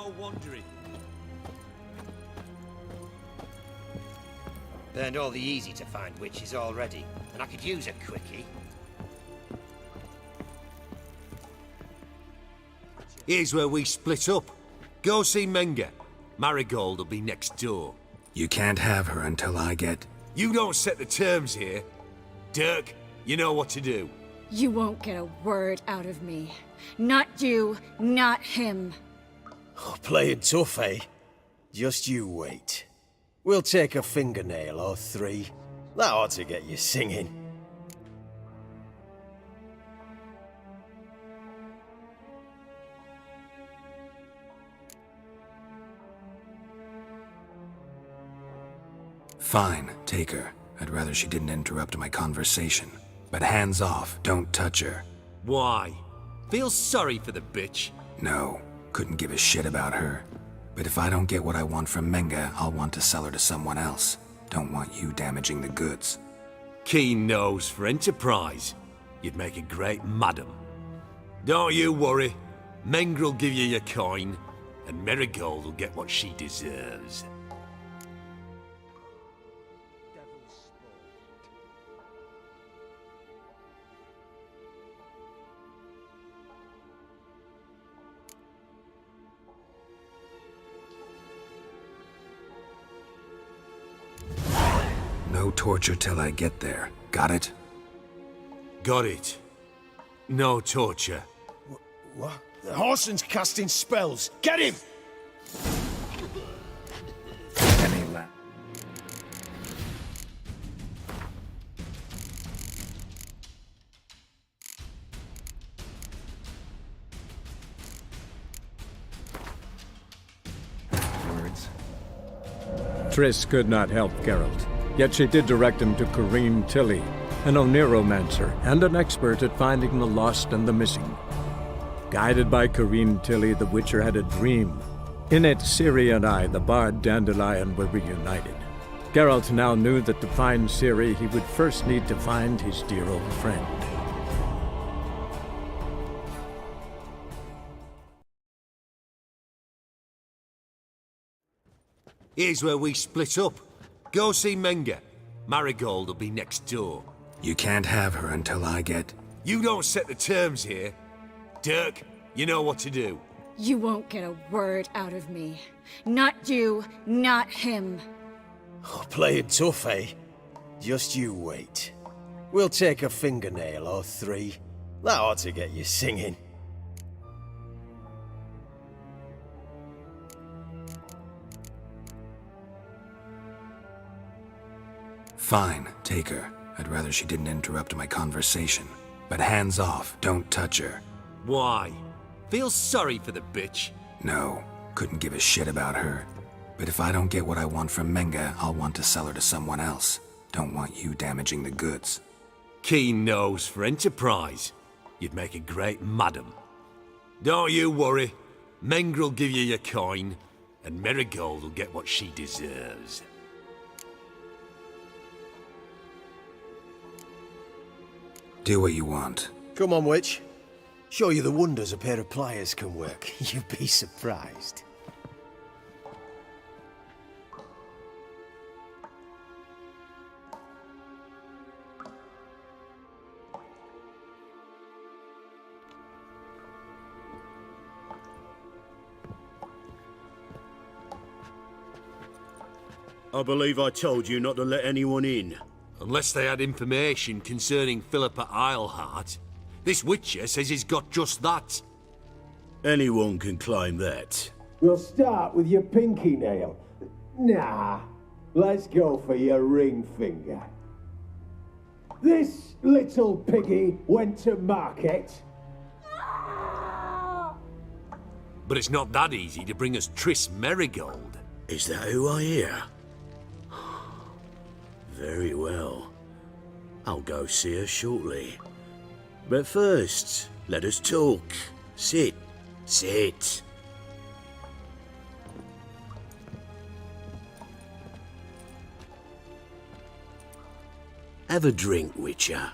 no wandering. Burned all the easy-to-find witches already, and I could use a quickie. Here's where we split up. Go see Menga. Marigold will be next door. You can't have her until I get... You don't set the terms here. Dirk, you know what to do. You won't get a word out of me. Not you, not him. Oh, playing tough, eh? Just you wait. We'll take a fingernail or three. That ought to get you singing. Fine, take her. I'd rather she didn't interrupt my conversation. But hands off, don't touch her. Why? Feel sorry for the bitch? No, couldn't give a shit about her. But if I don't get what I want from Menga, I'll want to sell her to someone else. Don't want you damaging the goods. Keen nose for enterprise. You'd make a great madam. Don't you worry. Mengrel will give you your coin, and Marigold will get what she deserves. No torture till I get there. Got it? Got it. No torture. What? The Horson's casting spells. Get him! Triss could not help Geralt, yet she did direct him to Corrine Tilly, an Oniromancer and an expert at finding the lost and the missing. Guided by Corrine Tilly, the Witcher had a dream. In it, Ciri and I, the bard Dandelion, were reunited. Geralt now knew that to find Ciri, he would first need to find his dear old friend. Here's where we split up. Go see Menga. Marigold will be next door. You can't have her until I get... You don't set the terms here. Dirk, you know what to do. You won't get a word out of me. Not you, not him. Oh, playing tough, eh? Just you wait. We'll take a fingernail or three. That ought to get you singing. Fine, take her. I'd rather she didn't interrupt my conversation. But hands off, don't touch her. Why? Feel sorry for the bitch? No, couldn't give a shit about her. But if I don't get what I want from Menga, I'll want to sell her to someone else. Don't want you damaging the goods. Keen nose for enterprise. You'd make a great madam. Don't you worry. Mengrel will give you your coin, and Marigold will get what she deserves. Do what you want. Come on, witch. Show you the wonders a pair of pliers can work. You'd be surprised. I believe I told you not to let anyone in. Unless they had information concerning Philippa Eilhart. This Witcher says he's got just that. Anyone can claim that. We'll start with your pinky nail. Nah, let's go for your ring finger. This little piggy went to market. But it's not that easy to bring us Triss Marigold. Is that who I hear? Very well. I'll go see her shortly. But first, let us talk. Sit. Sit. Have a drink, Witcher.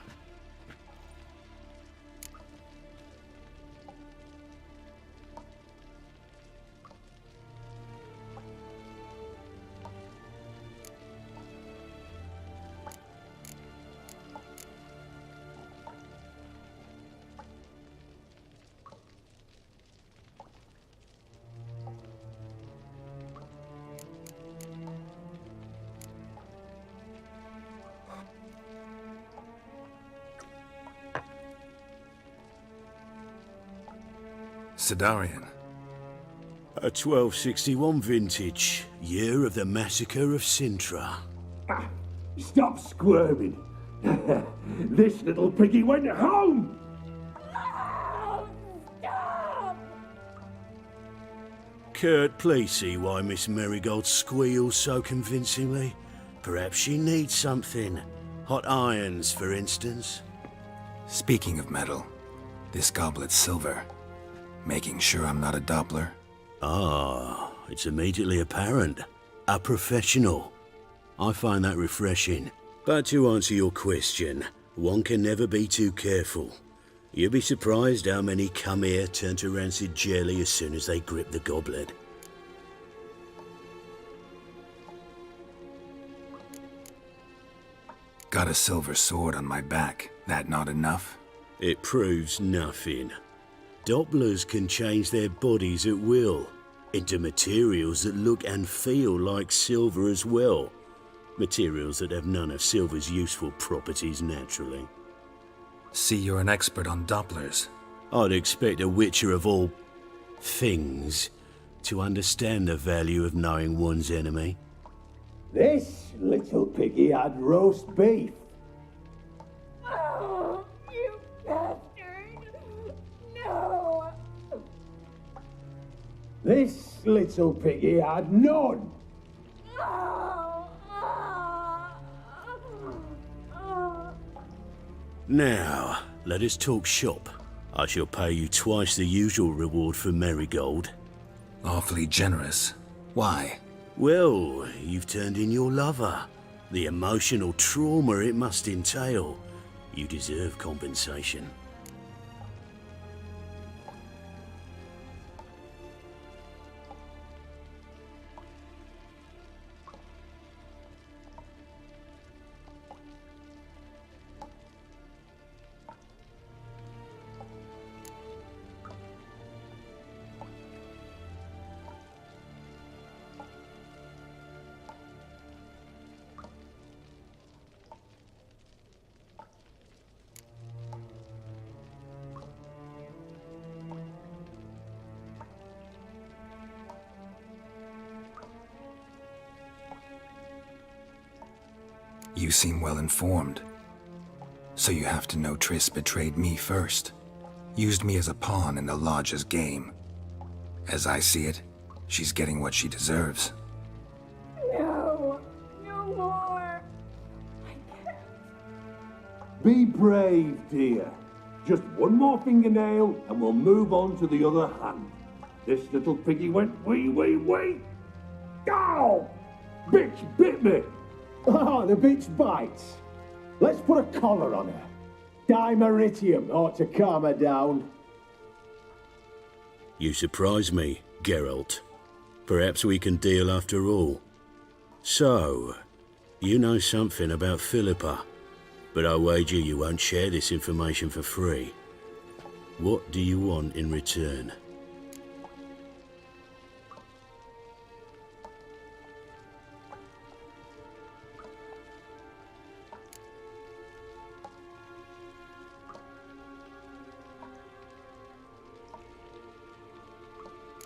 Sidarian? A 1261 vintage, year of the massacre of Sintra. Stop squirming. This little piggy went home. Kurt, please see why Miss Marigold squeals so convincingly. Perhaps she needs something. Hot irons, for instance. Speaking of metal, this goblet's silver. Making sure I'm not a Doppler? Ah, it's immediately apparent. A professional. I find that refreshing. But to answer your question, one can never be too careful. You'll be surprised how many come here turn to rancid jelly as soon as they grip the goblet. Got a silver sword on my back. That not enough? It proves nothing. Dopplers can change their bodies at will, into materials that look and feel like silver as well. Materials that have none of silver's useful properties naturally. See, you're an expert on Dopplers. I'd expect a witcher of all things to understand the value of knowing one's enemy. This little piggy had roast beef. Oh, you bastard! No! This little piggy had none. Now, let us talk shop. I shall pay you twice the usual reward for Marigold. Awfully generous. Why? Well, you've turned in your lover. The emotional trauma it must entail. You deserve compensation. You seem well informed. So you have to know Triss betrayed me first. Used me as a pawn in the Lodge's game. As I see it, she's getting what she deserves. No! No more! I can't. Be brave, dear. Just one more fingernail and we'll move on to the other hand. This little piggy went wee. Ow! Bitch bit me! Oh, the bitch bites. Let's put a collar on her. Dimeritium ought to calm her down. You surprise me, Geralt. Perhaps we can deal after all. So, you know something about Philippa, but I wager you won't share this information for free. What do you want in return?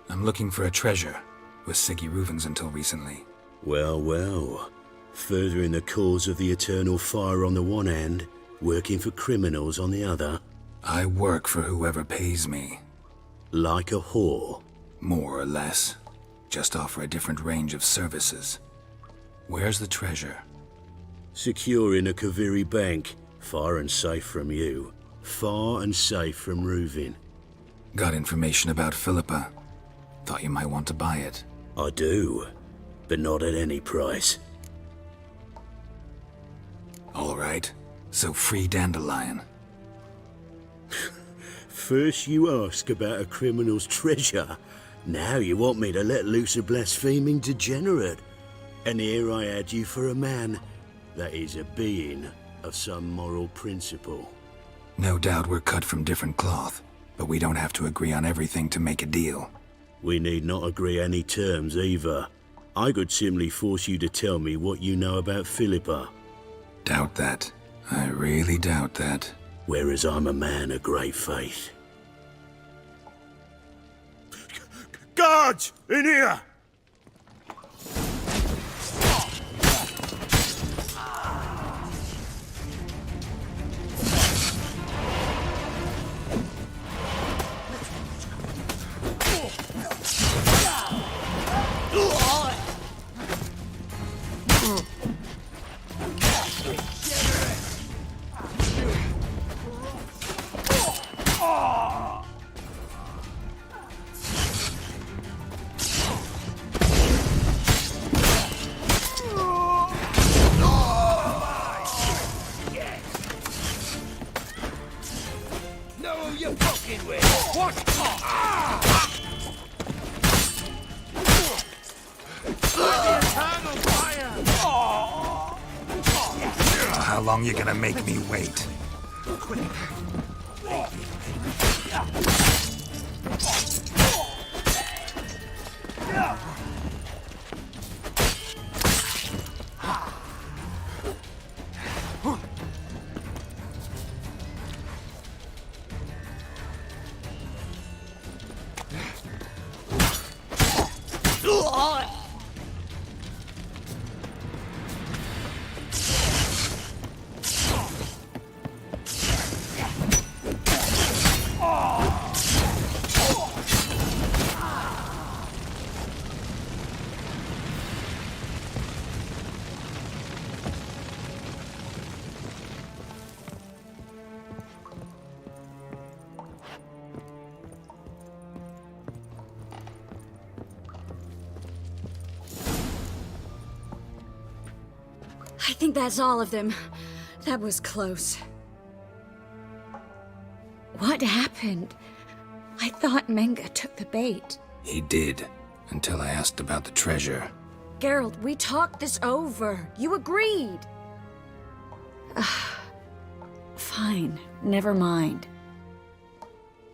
I'm looking for a treasure. Was Siggy Reuven's until recently. Well. Furthering the cause of the eternal fire on the one hand, working for criminals on the other. I work for whoever pays me. Like a whore. More or less. Just offer a different range of services. Where's the treasure? Secure in a Kaviri bank, far and safe from you. Far and safe from Reuven. Got information about Philippa. Thought you might want to buy it. I do, but not at any price. All right. So free Dandelion. First you ask about a criminal's treasure. Now you want me to let loose a blaspheming degenerate. And here I had you for a man that is a being of some moral principle. No doubt we're cut from different cloth, but we don't have to agree on everything to make a deal. We need not agree any terms either. I could simply force you to tell me what you know about Philippa. Doubt that. I really doubt that. Whereas I'm a man of great faith. Guards! In here! How long you gonna make me wait? I think that's all of them. That was close. What happened? I thought Menga took the bait. He did, until I asked about the treasure. Geralt, we talked this over. You agreed. Fine, never mind.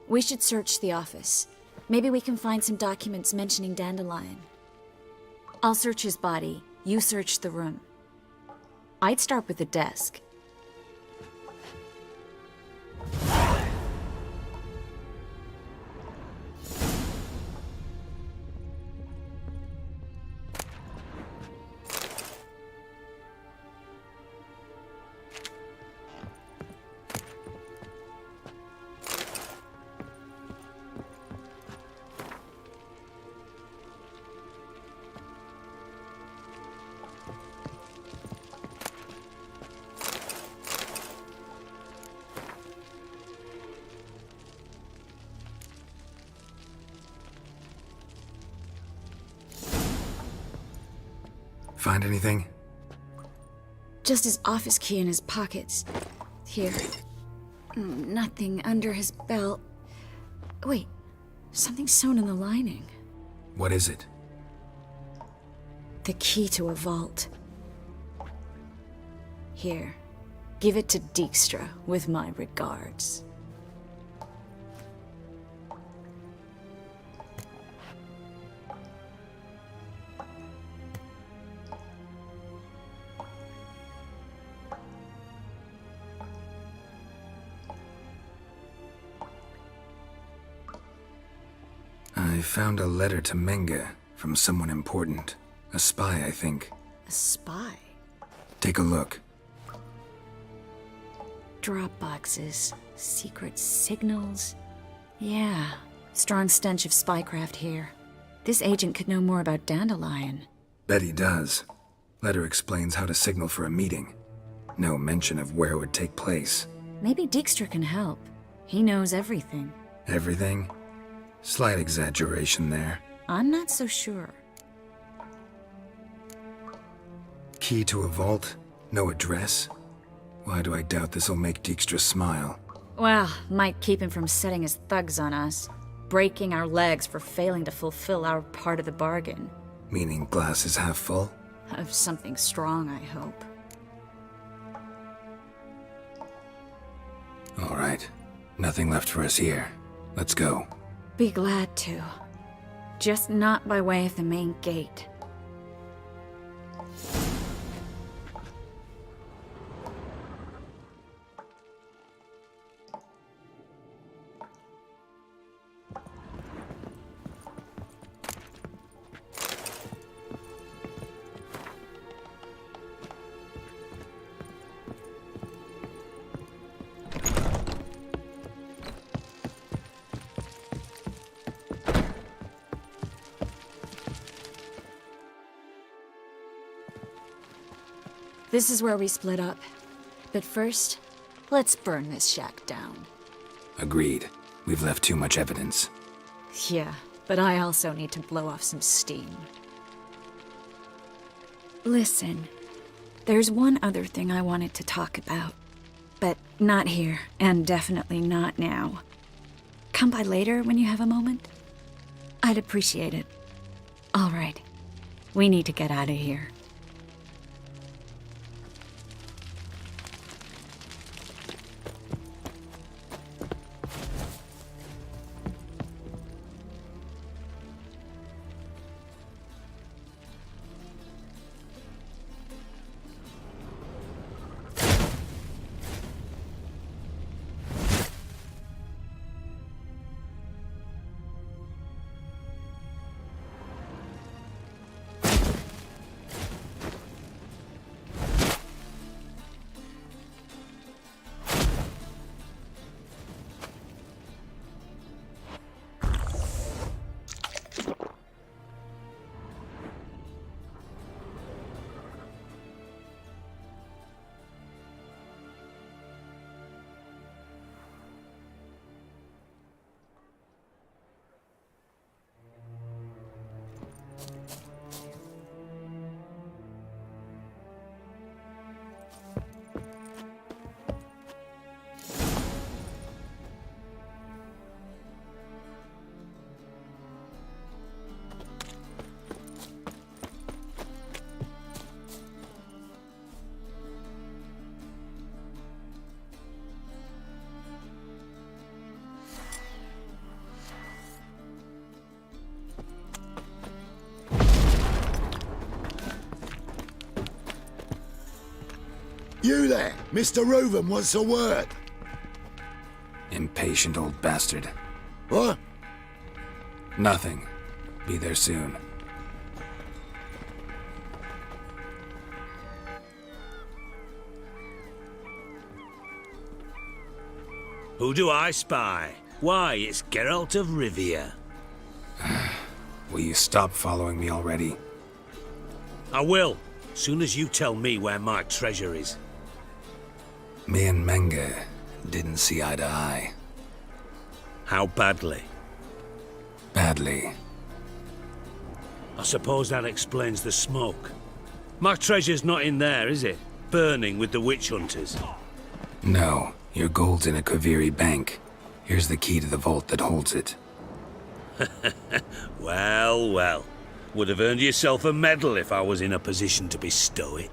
We should search the office. Maybe we can find some documents mentioning Dandelion. I'll search his body. You search the room. I'd start with the desk. Find anything? Just his office key in his pockets. Here. Nothing under his belt. Wait, something sewn in the lining. What is it? The key to a vault. Here, give it to Dijkstra with my regards. I found a letter to Menga from someone important. A spy, I think. A spy? Take a look. Drop boxes, secret signals. Yeah, strong stench of spycraft here. This agent could know more about Dandelion. Bet he does. Letter explains how to signal for a meeting. No mention of where it would take place. Maybe Dijkstra can help. He knows everything. Everything? Slight exaggeration there. I'm not so sure. Key to a vault? No address? Why do I doubt this'll make Dijkstra smile? Well, might keep him from setting his thugs on us. Breaking our legs for failing to fulfill our part of the bargain. Meaning glass is half full? Of something strong, I hope. All right. Nothing left for us here. Let's go. Be glad to. Just not by way of the main gate. This is where we split up. But first, let's burn this shack down. Agreed. We've left too much evidence. Yeah, but I also need to blow off some steam. Listen, there's one other thing I wanted to talk about. But not here, and definitely not now. Come by later when you have a moment? I'd appreciate it. All right. We need to get out of here. You there, Mr. Reuven wants a word. Impatient old bastard. What? Nothing. Be there soon. Who do I spy? Why, it's Geralt of Rivia. Will you stop following me already? I will, soon as you tell me where my treasure is. Me and Menge didn't see eye to eye. How badly? Badly. I suppose that explains the smoke. My treasure's not in there, is it? Burning with the witch hunters. No, your gold's in a Kaviri bank. Here's the key to the vault that holds it. Well, well. Would have earned yourself a medal if I was in a position to bestow it.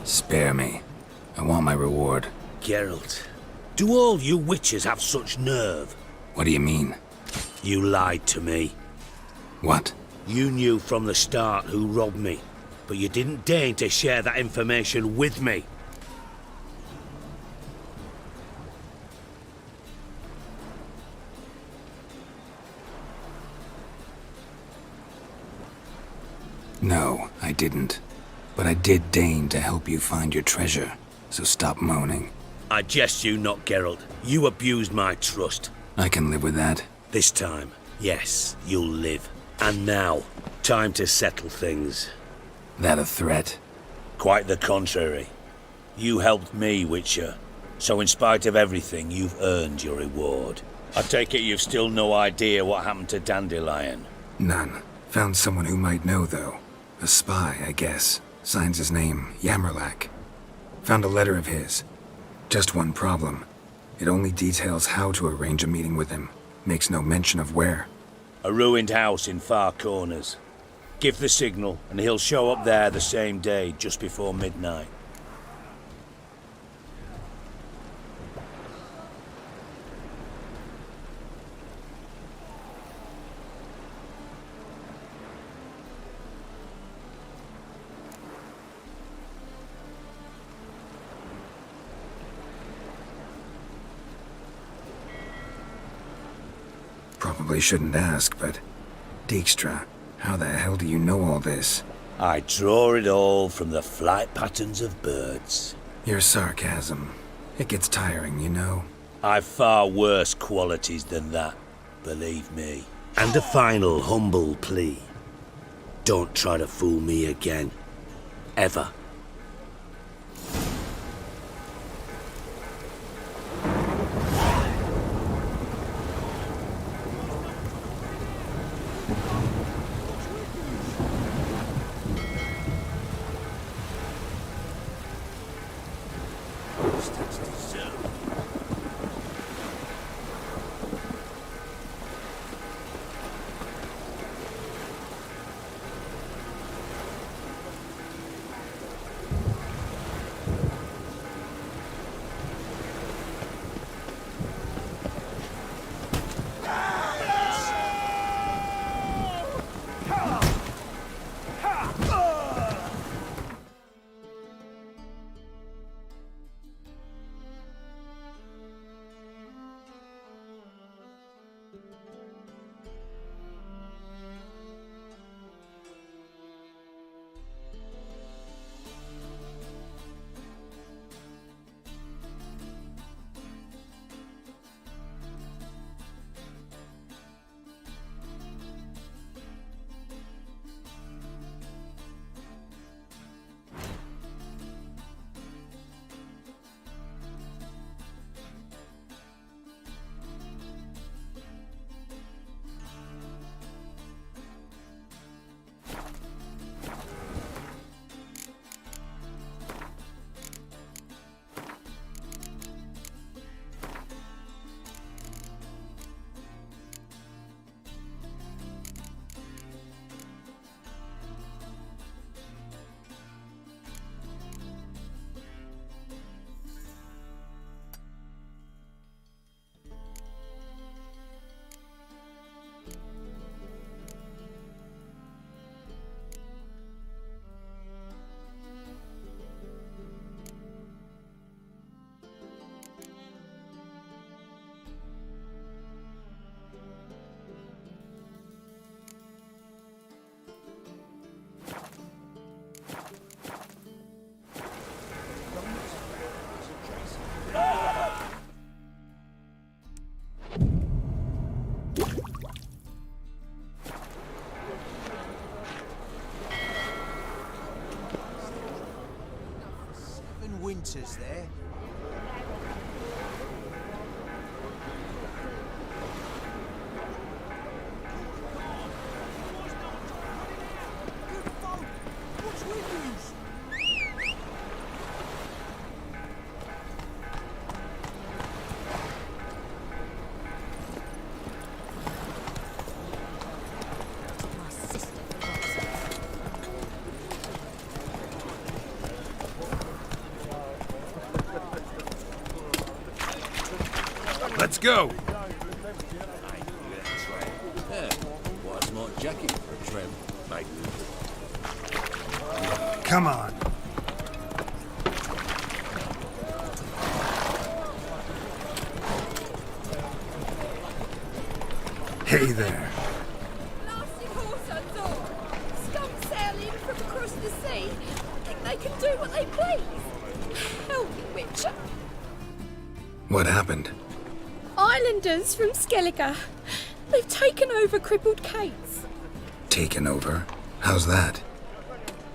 Spare me. I want my reward. Geralt, do all you witches have such nerve? What do you mean? You lied to me. What? You knew from the start who robbed me, but you didn't deign to share that information with me. No, I didn't. But I did deign to help you find your treasure, so stop moaning. I jest you not, Geralt. You abused my trust. I can live with that. This time, yes, you'll live. And now, time to settle things. That a threat? Quite the contrary. You helped me, Witcher. So in spite of everything, you've earned your reward. I take it you've still no idea what happened to Dandelion. None. Found someone who might know, though. A spy, I guess. Signs his name, Yammerlak. Found a letter of his. Just one problem. It only details how to arrange a meeting with him. Makes no mention of where. A ruined house in Far Corners. Give the signal, and he'll show up there the same day, just before midnight. Probably shouldn't ask, but... Dijkstra, How the hell do you know all this? I draw it all from the flight patterns of birds. Your sarcasm. It gets tiring, you know. I've far worse qualities than that, believe me. And a final humble plea. Don't try to fool me again. Ever. Winters there. Let's go! Yeah, why smart jacket for a trim, mate? Come on. Hey there. Nasty horse, I thought. Scum sailing from across the sea. Think they can do what they please. Help me, Witcher. What happened? Islanders from Skellige. They've taken over crippled Kate's. Taken over? How's that?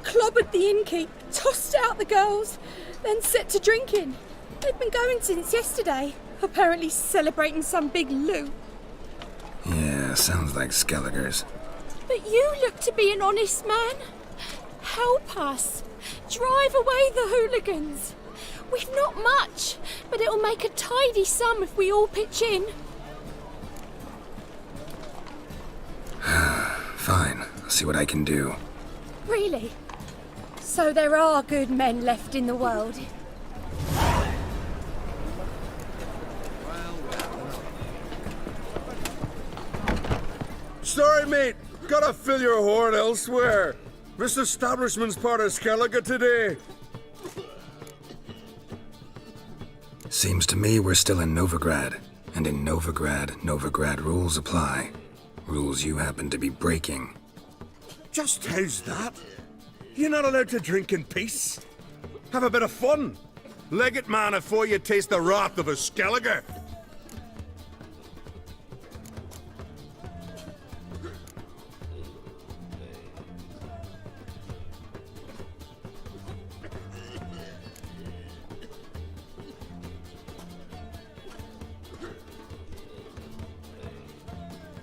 Clobbered the innkeep, tossed out the girls, then set to drinking. They've been going since yesterday, apparently celebrating some big loot. Yeah, sounds like Skellige's. But you look to be an honest man. Help us. Drive away the hooligans. We've not much, but it'll make a tidy sum if we all pitch in. Fine, I'll see what I can do. Really? So there are good men left in the world? Sorry, mate. Gotta fill your horn elsewhere. This establishment's part of Skellige today. Seems to me we're still in Novigrad. And in Novigrad, Novigrad rules apply. Rules you happen to be breaking. Just how's that? You're not allowed to drink in peace? Have a bit of fun. Leg it, man, afore you taste the wrath of a Skelliger.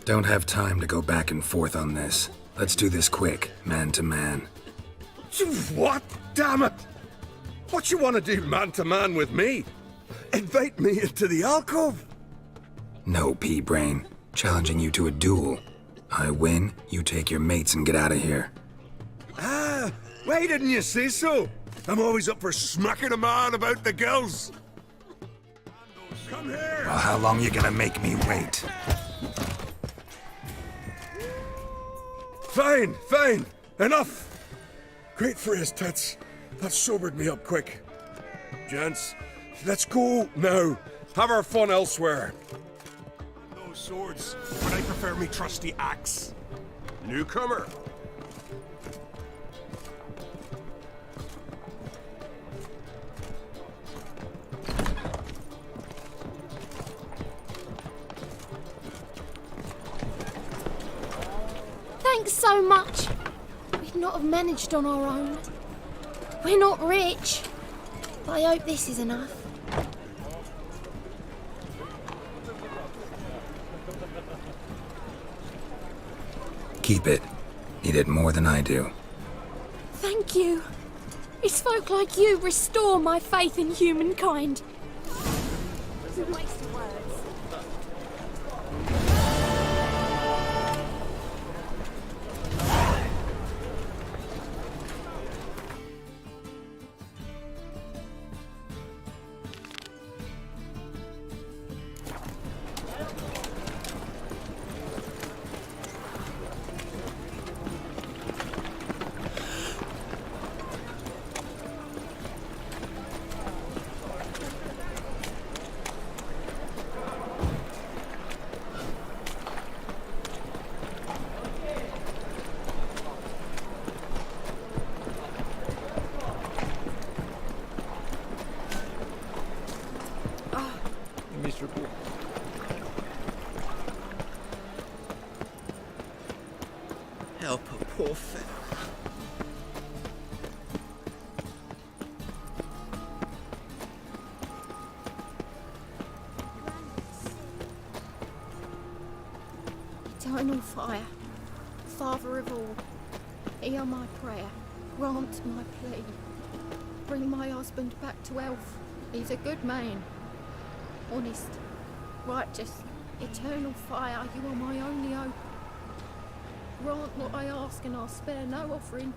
Don't have time to go back and forth on this. Let's do this quick, man to man. What? Damn it! What you want to do man to man with me? Invite me into the alcove? No, pea-brain. Challenging you to a duel. I win, you take your mates and get out of here. Ah, why didn't you say so? I'm always up for smacking a man about the girls. Come here! Well, how long you gonna make me wait? Fine, fine. Enough. Great phrase, tits. That sobered me up quick. Gents, let's go now. Have our fun elsewhere. Those swords, but I prefer me trusty axe. Newcomer. Thanks so much. We'd not have managed on our own. We're not rich, but I hope this is enough. Keep it. You did more than I do. Thank you. It's folk like you restore my faith in humankind. It's a waste of words. Help a poor fellow. Eternal fire, Father of all, hear my prayer, grant my plea. Bring my husband back to health. He's a good man, honest, righteous, eternal fire, you are my only hope. Grant what I ask and I'll spare no offering.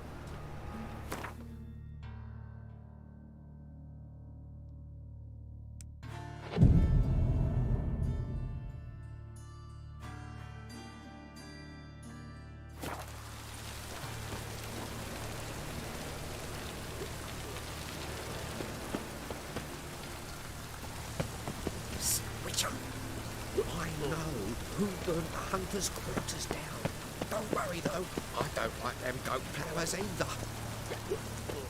Witcher, I know who burnt the hunter's quarters down. Don't worry though, I don't like them goat powers either.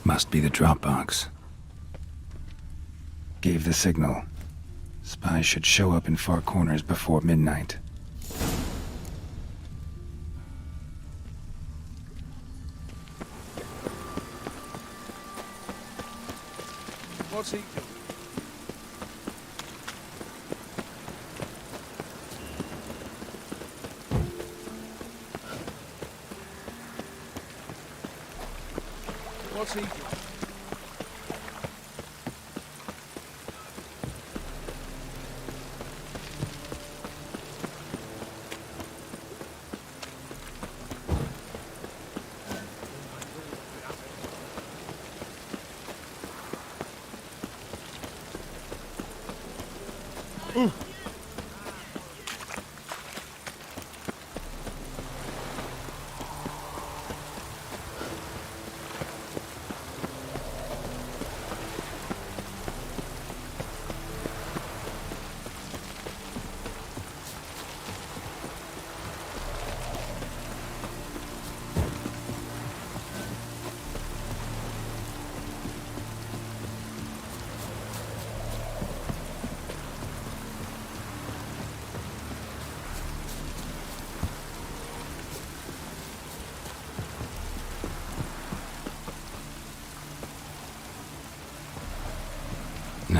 Must be the Dropbox. Gave the signal. Spies should show up in far corners before midnight. What's he doing? What's he doing?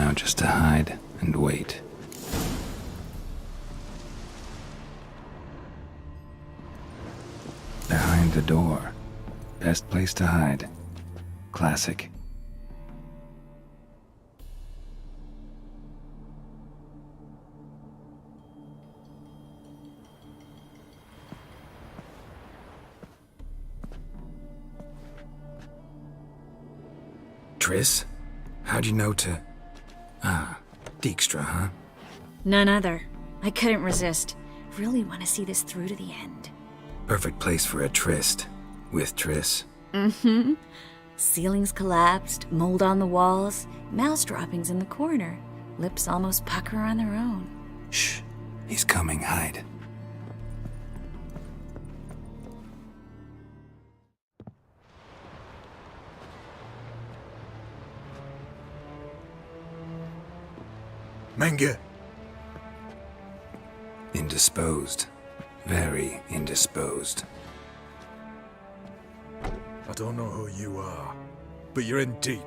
Now just to hide and wait. Behind the door. Best place to hide. Classic. Triss? How'd you know to... Ah, Dijkstra, huh? None other. I couldn't resist. Really want to see this through to the end. Perfect place for a tryst. With Triss. Mm-hmm. Ceilings collapsed, mold on the walls, mouse droppings in the corner. Lips almost pucker on their own. Shh. He's coming. Hide. Menge. Indisposed. Very indisposed. I don't know who you are, but you're in deep.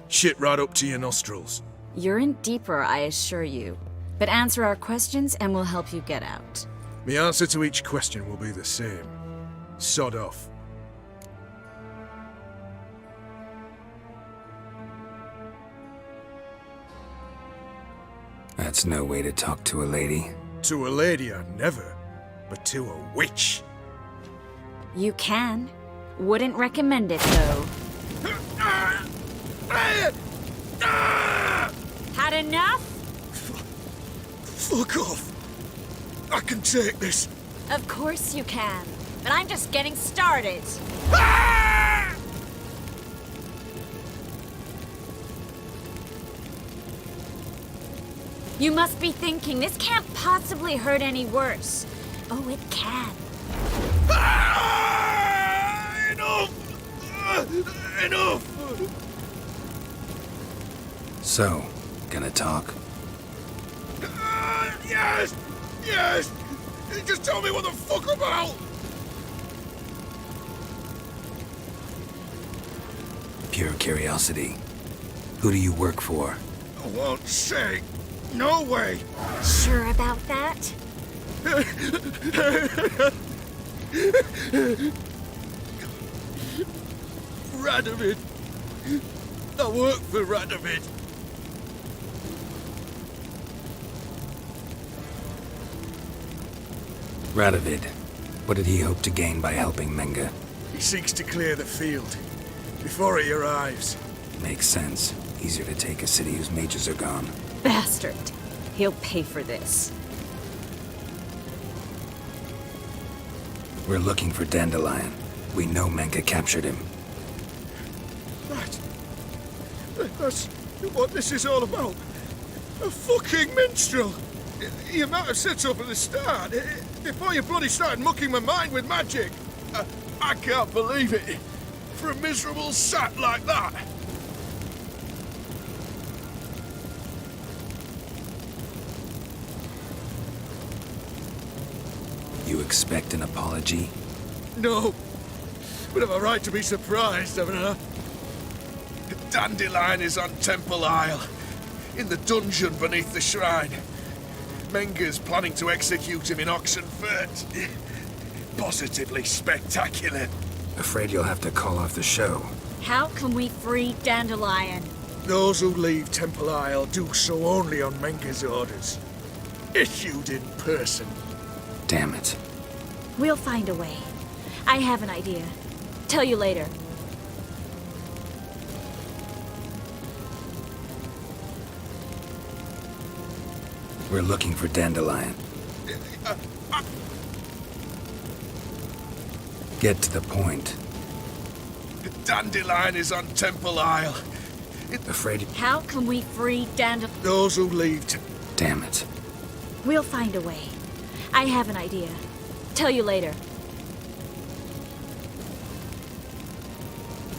Shit right up to your nostrils. You're in deeper, I assure you. But answer our questions and we'll help you get out. The answer to each question will be the same. Sod off. That's no way to talk to a lady. To a lady, I never. But to a witch. You can. Wouldn't recommend it, though. Had enough? Fuck off. I can take this. Of course you can. But I'm just getting started. You must be thinking, this can't possibly hurt any worse. Oh, it can. Enough! Enough! So, gonna talk? Yes! Yes! Just tell me what the fuck about! Pure curiosity. Who do you work for? I won't say. No way! Sure about that? Radovid. I work for Radovid. Radovid. What did he hope to gain by helping Menge? He seeks to clear the field before he arrives. Makes sense. Easier to take a city whose mages are gone. Bastard. He'll pay for this. We're looking for Dandelion. We know Menge captured him. Right. That's what this is all about. A fucking minstrel! You might have said so from the start, before you bloody started mucking my mind with magic. I can't believe it. For a miserable sap like that. You expect an apology? No. But I've a right to be surprised, haven't I? Dandelion is on Temple Isle, in the dungeon beneath the shrine. Menge's planning to execute him in Oxenfurt. Positively spectacular. Afraid you'll have to call off the show. How can we free Dandelion? Those who leave Temple Isle do so only on Menge's orders. Issued in person. Damn it. We'll find a way. I have an idea. Tell you later. We're looking for Dandelion. Get to the point. Dandelion is on Temple Isle. Afraid... How can we free Dandelion? Those who leave... Damn it. We'll find a way. I have an idea. Tell you later.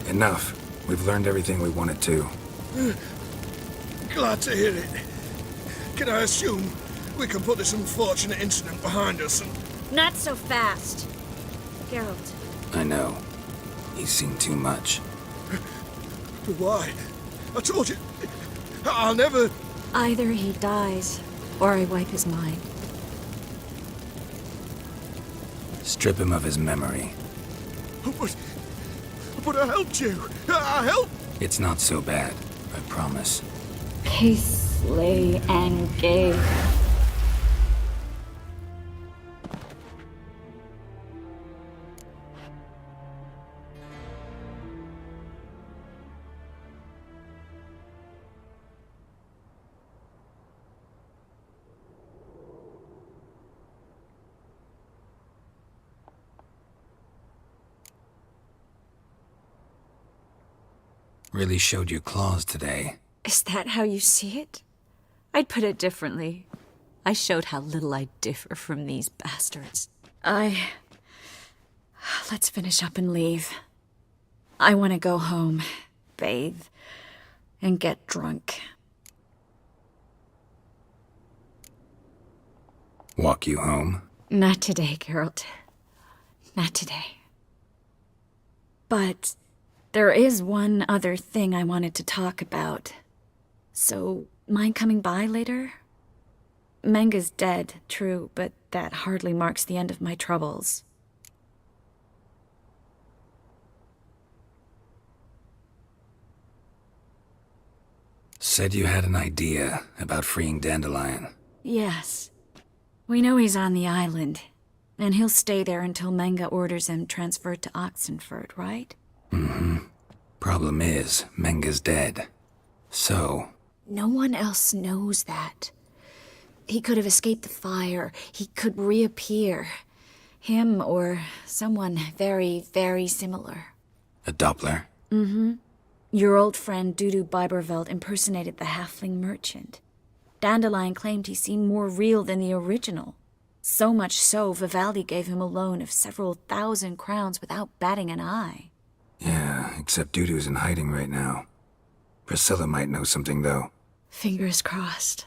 Enough. We've learned everything we wanted to. Glad to hear it. Can I assume we can put this unfortunate incident behind us and... Not so fast. Geralt. I know. He's seen too much. Why? I told you... I'll never... Either he dies, or I wipe his mind. Strip him of his memory. But I helped you! I helped! It's not so bad, I promise. Kiss, slay, and gay. Really showed your claws today. Is that how you see it? I'd put it differently. I showed how little I differ from these bastards. Let's finish up and leave. I want to go home, bathe, and get drunk. Walk you home? Not today, Geralt. Not today. But there is one other thing I wanted to talk about. So, mind coming by later? Menga's dead, true, but that hardly marks the end of my troubles. Said you had an idea about freeing Dandelion. Yes. We know he's on the island, and he'll stay there until Menga orders him transferred to Oxenford, right? Mm-hmm. Problem is, Menga's dead. So... No one else knows that. He could have escaped the fire. He could reappear. Him or someone very, very similar. A Doppler? Mm-hmm. Your old friend Dudu Biberveld impersonated the halfling merchant. Dandelion claimed he seemed more real than the original. So much so, Vivaldi gave him a loan of several thousand crowns without batting an eye. Yeah, except Dudu's in hiding right now. Priscilla might know something, though. Fingers crossed.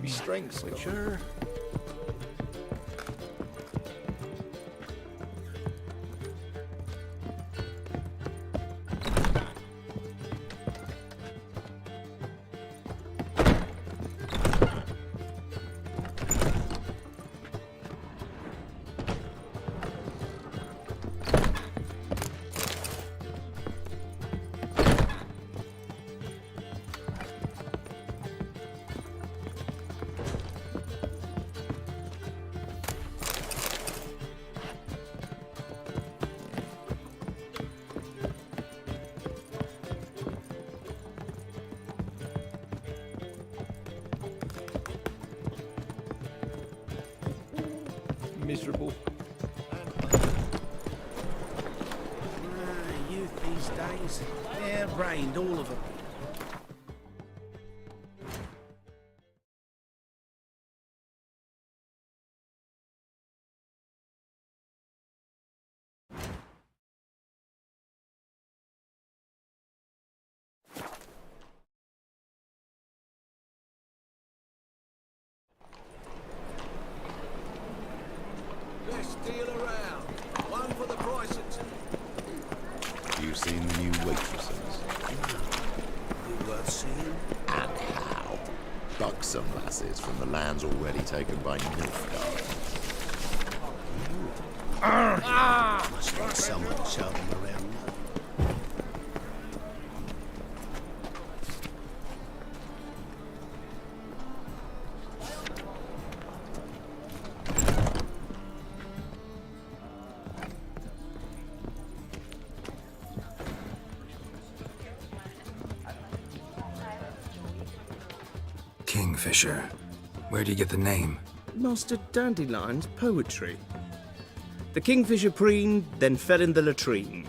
Strength switcher. Miserable. Youth these days. Hair-brained, all of them. Best deal around. One for the price of two. You've seen the new waitresses. You worth seeing? And how? Buxom lasses from the lands already taken by Nilfgaard. Must be someone to show them around. Kingfisher. Where do you get the name? Master Dandelion's poetry. The kingfisher preened, then fell in the latrine.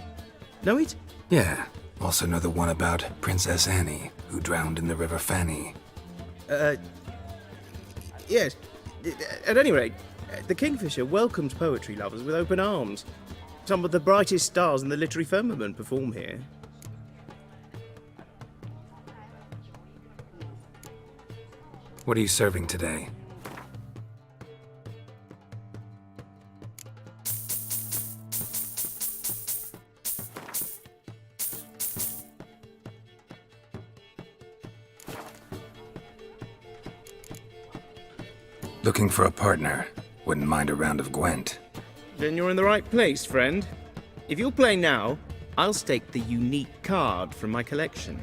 Know it? Yeah. Also know the one about Princess Annie, who drowned in the River Fanny. Yes. At any rate, the Kingfisher welcomes poetry lovers with open arms. Some of the brightest stars in the literary firmament perform here. What are you serving today? Looking for a partner. Wouldn't mind a round of Gwent. Then you're in the right place, friend. If you'll play now, I'll stake the unique card from my collection.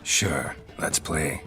Sure, let's play.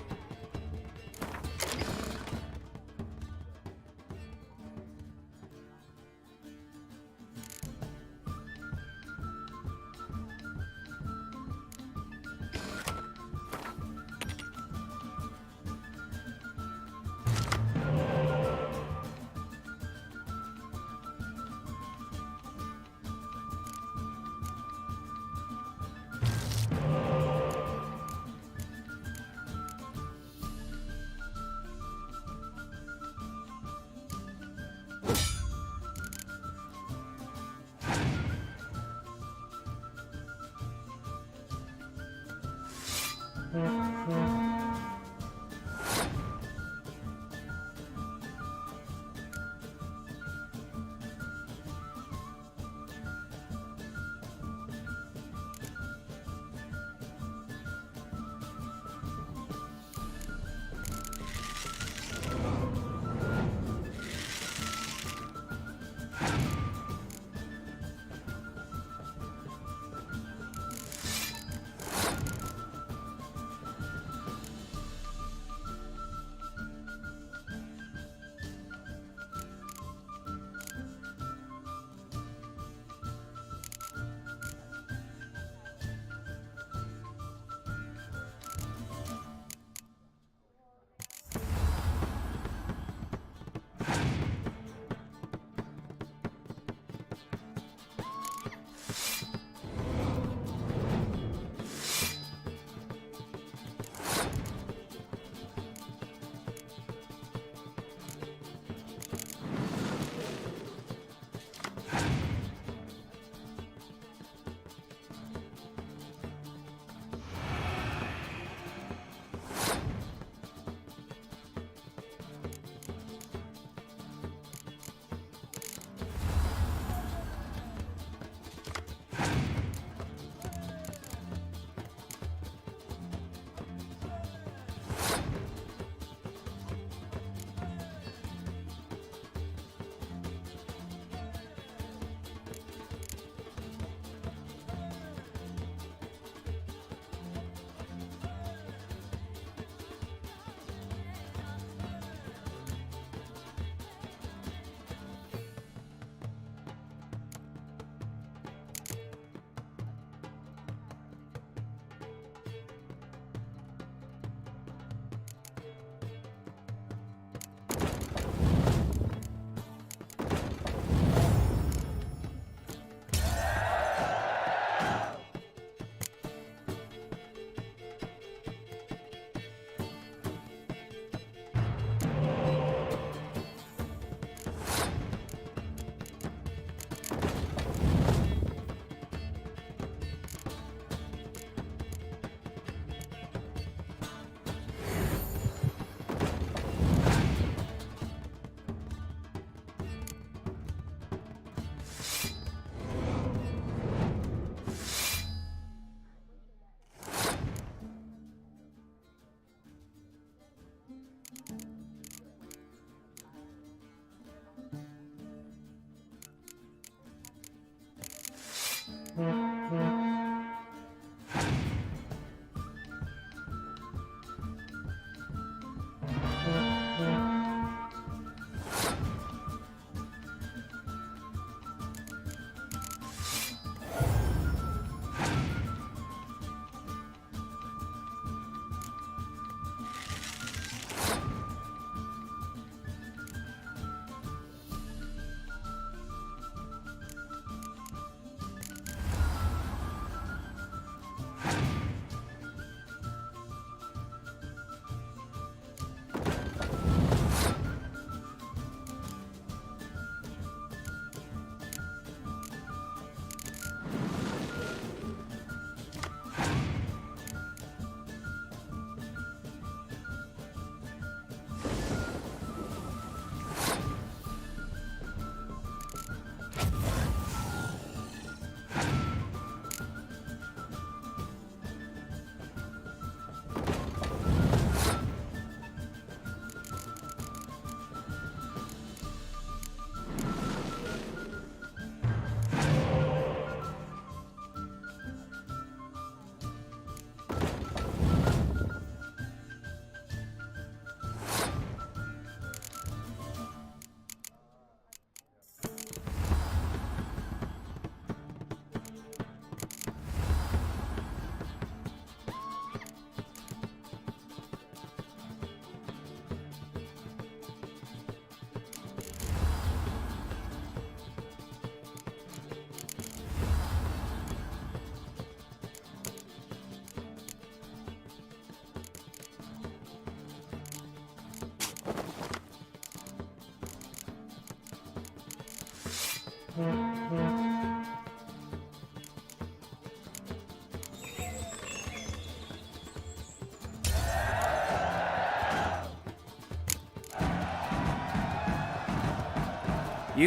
You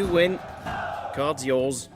win. Card's yours.